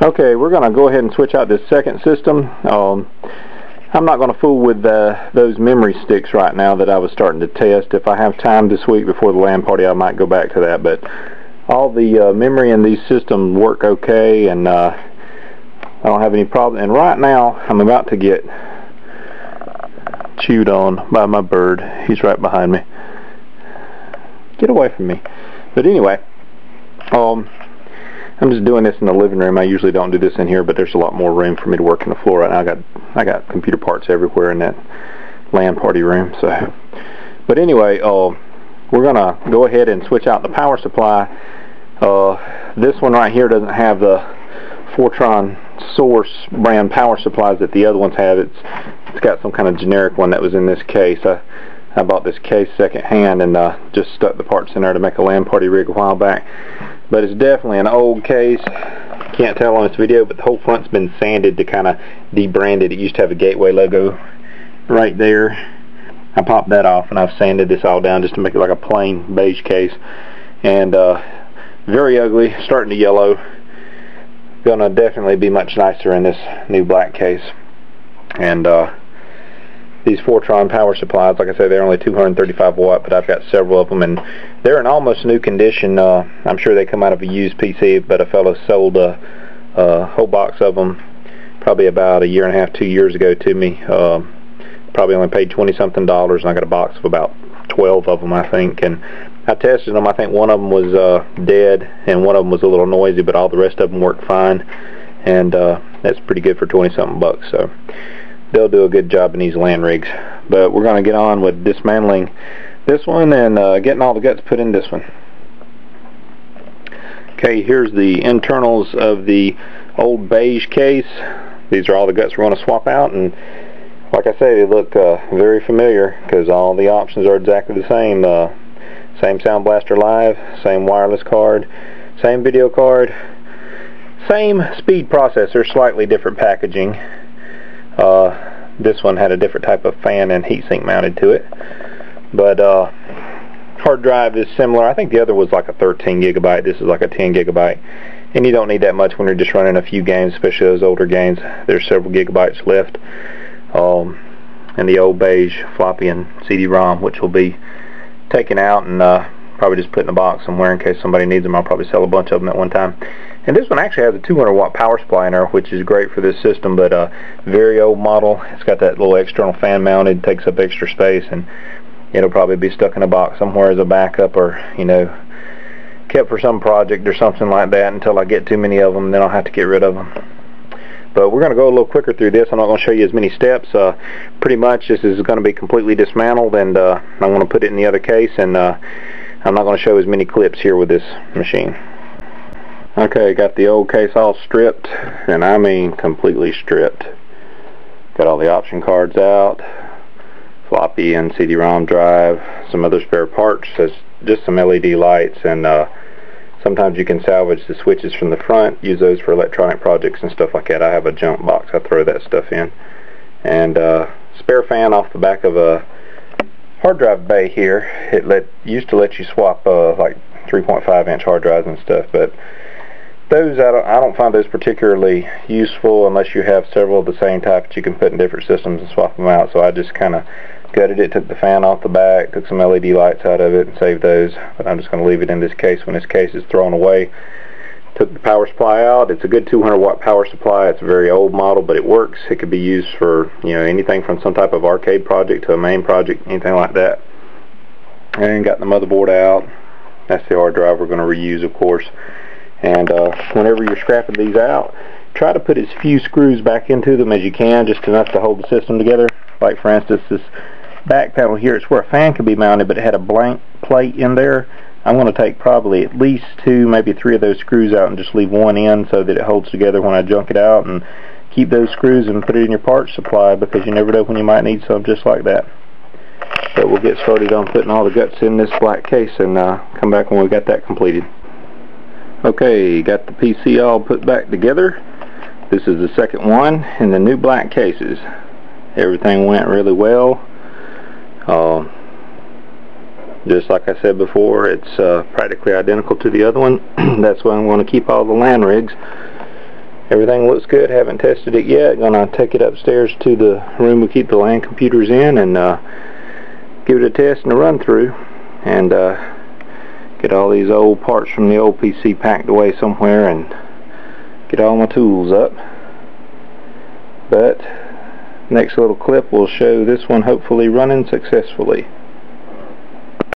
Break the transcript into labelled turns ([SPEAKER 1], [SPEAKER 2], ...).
[SPEAKER 1] Okay, we're going to go ahead and switch out this second system. I'm not going to fool with those memory sticks right now that I was starting to test. If I have time this week before the LAN party, I might go back to that. But all the memory in these systems work okay, and I don't have any problem. And right now, I'm about to get chewed on by my bird. He's right behind me. Get away from me. But anyway, I'm just doing this in the living room. I usually don't do this in here, but there's a lot more room for me to work on the floor right now. I got computer parts everywhere in that LAN party room. So, but anyway, we're gonna go ahead and switch out the power supply. This one right here doesn't have the Fortron Source brand power supplies that the other ones have. It's got some kind of generic one that was in this case. I bought this case second hand and just stuck the parts in there to make a LAN party rig a while back. But it's definitely an old case. Can't tell on this video, but the whole front's been sanded to kind of debrand it. It used to have a Gateway logo right there. I popped that off and I've sanded this all down just to make it like a plain beige case. And very ugly, starting to yellow. Gonna definitely be much nicer in this new black case. And these Fortron power supplies, like I said, they're only 235 watt, but I've got several of them, and they're in almost new condition. I'm sure they come out of a used PC, but a fellow sold a whole box of them probably about a year and a half, 2 years ago to me. Probably only paid $20-something, and I got a box of about 12 of them, I think. And I tested them. I think one of them was dead, and one of them was a little noisy, but all the rest of them worked fine. And that's pretty good for 20-something bucks. So they'll do a good job in these LAN rigs. But we're going to get on with dismantling this one and getting all the guts put in this one. Okay, here's the internals of the old beige case. These are all the guts we're going to swap out, and like I say, they look very familiar because all the options are exactly the same. Same Sound Blaster Live, same wireless card, same video card, same speed processor, slightly different packaging. This one had a different type of fan and heatsink mounted to it, but hard drive is similar. I think the other was like a 13 gigabyte. This is like a 10 gigabyte, and you don't need that much when you're just running a few games, especially those older games. There's several gigabytes left. And the old beige floppy and CD-ROM, which will be taken out and probably just put in a box somewhere in case somebody needs them. I'll probably sell a bunch of them at one time. And this one actually has a 200 watt power supply in there, which is great for this system, but very old model. It's got that little external fan mounted, takes up extra space, and it'll probably be stuck in a box somewhere as a backup, or, you know, kept for some project or something like that until I get too many of them, then I'll have to get rid of them. But we're going to go a little quicker through this. I'm not going to show you as many steps. Pretty much this is going to be completely dismantled, and I'm going to put it in the other case, and I'm not going to show as many clips here with this machine. Okay, got the old case all stripped, and I mean completely stripped. Got all the option cards out, floppy and CD-ROM drive, some other spare parts, just some LED lights, and sometimes you can salvage the switches from the front, use those for electronic projects and stuff like that. I have a junk box, I throw that stuff in. And spare fan off the back of a hard drive bay here. It used to let you swap like 3.5 inch hard drives and stuff, but those I don't find those particularly useful unless you have several of the same type that you can put in different systems and swap them out. So I just kind of gutted it, took the fan off the back, took some LED lights out of it, and saved those. But I'm just going to leave it in this case when this case is thrown away. Took the power supply out. It's a good 200 watt power supply. It's a very old model, but it works. It could be used for, you know, anything from some type of arcade project to a main project, anything like that. And got the motherboard out. That's the hard drive we're going to reuse, of course. And whenever you're scrapping these out, try to put as few screws back into them as you can, just enough to hold the system together. Like, for instance, this back panel here, it's where a fan could be mounted, but it had a blank plate in there. I'm going to take probably at least 2, maybe 3 of those screws out and just leave one in so that it holds together when I junk it out, and keep those screws and put it in your parts supply, because you never know when you might need some just like that. But we'll get started on putting all the guts in this black case and come back when we got that completed. Okay, got the PC all put back together. This is the second one in the new black cases. Everything went really well. Just like I said before, it's practically identical to the other one. That's why I'm going to keep all the LAN rigs. everything looks good. Haven't tested it yet. Gonna take it upstairs to the room we keep the LAN computers in and give it a test and a run through, and get all these old parts from the old PC packed away somewhere and get all my tools up. But next little clip will show this one hopefully running successfully.